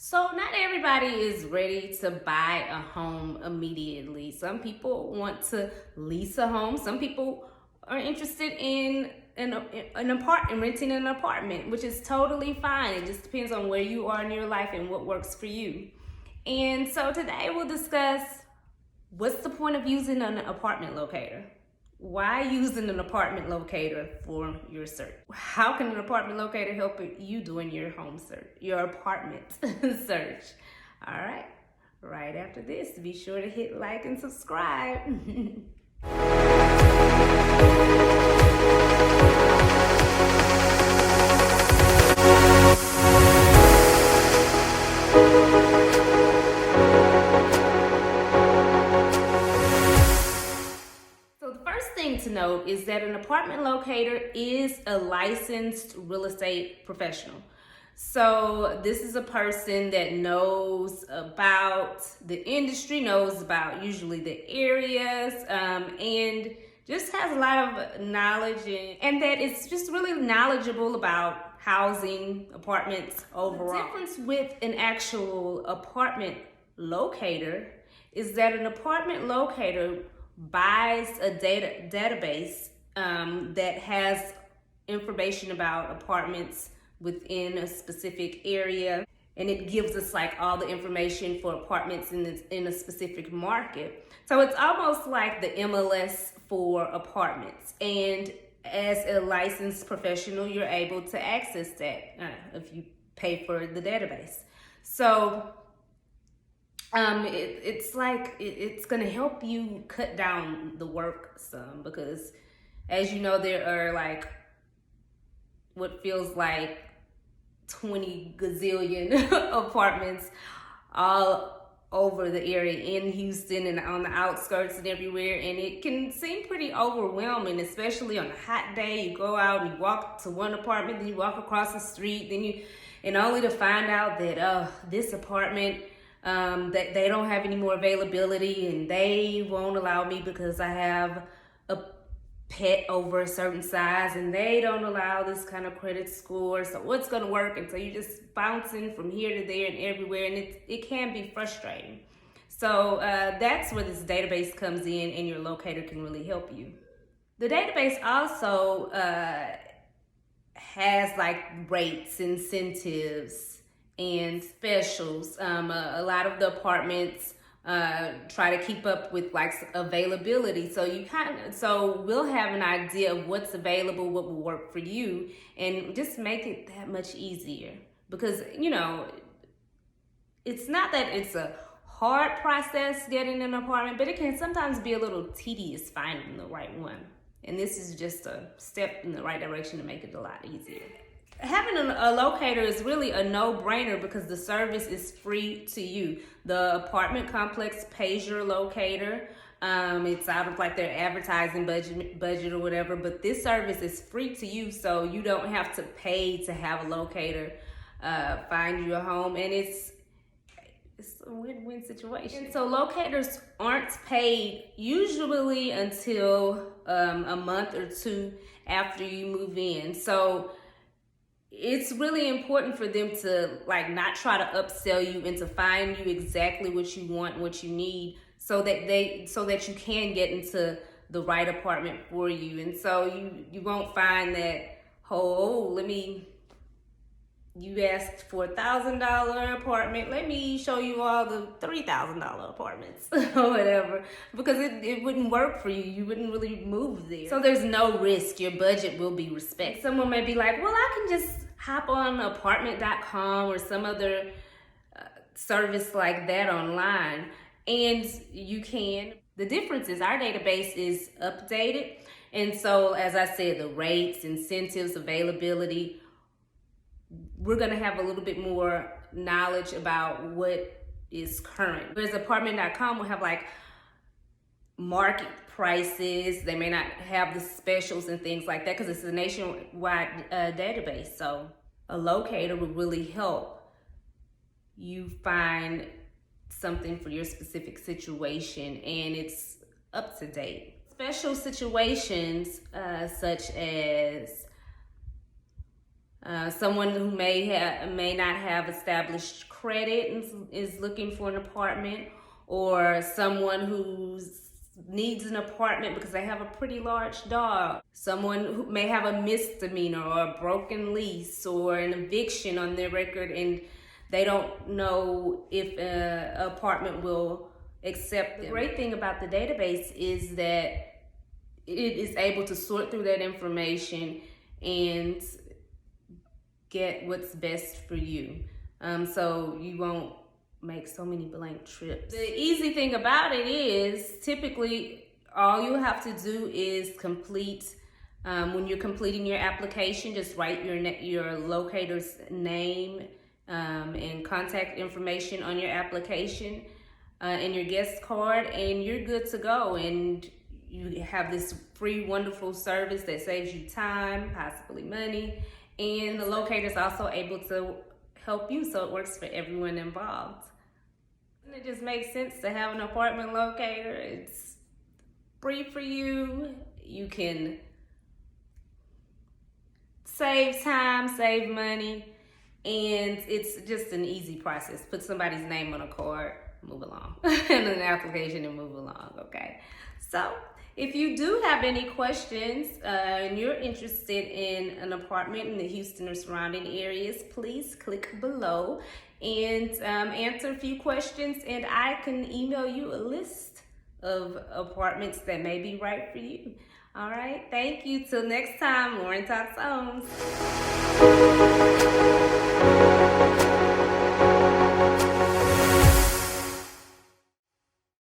So not everybody is ready to buy a home immediately. Some people want to lease a home. Some people are interested in renting an apartment, which is totally fine. It just depends on where you are in your life and what works for you. And so today we'll discuss what's the point of using an apartment locator? Why using an apartment locator for your search? How can an apartment locator help you doing your home search, your apartment search? All right after this, be sure to hit like and subscribe. To note is that an apartment locator is a licensed real estate professional. So this is a person that knows about the industry, knows about usually the areas, and just has a lot of knowledge and that it's just really knowledgeable about housing, apartments overall. The difference with an actual apartment locator is that an apartment locator buys a database that has information about apartments within a specific area, and it gives us like all the information for apartments in a specific market. So it's almost like the MLS for apartments, and as a licensed professional you're able to access that if you pay for the database. So it's going to help you cut down the work some, because as you know, there are like what feels like 20 gazillion apartments all over the area in Houston and on the outskirts and everywhere, and it can seem pretty overwhelming, especially on a hot day. You go out and you walk to one apartment, then you walk across the street, and only to find out that this apartment that they don't have any more availability and they won't allow me because I have a pet over a certain size and they don't allow this kind of credit score. So what's going to work? And so you're just bouncing from here to there and everywhere, and it can be frustrating. So that's where this database comes in, and your locator can really help you. The database also has like rates, incentives, and specials. A lot of the apartments try to keep up with like availability, so we'll have an idea of what's available, what will work for you, and just make it that much easier. Because it's not that it's a hard process getting an apartment, but it can sometimes be a little tedious finding the right one, and this is just a step in the right direction to make it a lot easier. Having a locator is really a no-brainer because the service is free to you. The apartment complex pays your locator. It's out of like their advertising budget or whatever, but this service is free to you, so you don't have to pay to have a locator find you a home, and it's a win-win situation. And so locators aren't paid usually until a month or two after you move in. So it's really important for them to like not try to upsell you and to find you exactly what you want, what you need, so that you can get into the right apartment for you. And so you won't find that you asked for $1,000 apartment, let me show you all the $3,000 apartments or whatever, because it wouldn't work for you. You wouldn't really move there. So there's no risk. Your budget will be respected. Someone may be like, well, I can just hop on apartment.com or some other service like that online, and you can. The difference is our database is updated, and so as I said, the rates, incentives, availability, we're going to have a little bit more knowledge about what is current. Whereas apartment.com will have like market prices. They may not have the specials and things like that because it's a nationwide database. So a locator will really help you find something for your specific situation, and it's up to date. Special situations such as Someone who may not have established credit and is looking for an apartment, or someone who needs an apartment because they have a pretty large dog. Someone who may have a misdemeanor or a broken lease or an eviction on their record, and they don't know if an apartment will accept them. The great thing about the database is that it is able to sort through that information and get what's best for you. So you won't make so many blank trips. The easy thing about it is typically all you have to do is complete, when you're completing your application, just write your locator's name and contact information on your application and your guest card, and you're good to go. And you have this free, wonderful service that saves you time, possibly money, and the locator is also able to help you, so it works for everyone involved. It just makes sense to have an apartment locator. It's free for you. You can save time, save money, and it's just an easy process. Put somebody's name on a card, move along, and an application and move along, okay? So if you do have any questions and you're interested in an apartment in the Houston or surrounding areas, please click below and answer a few questions, and I can email you a list of apartments that may be right for you. All right, thank you. Till next time, Lauren Talks Homes.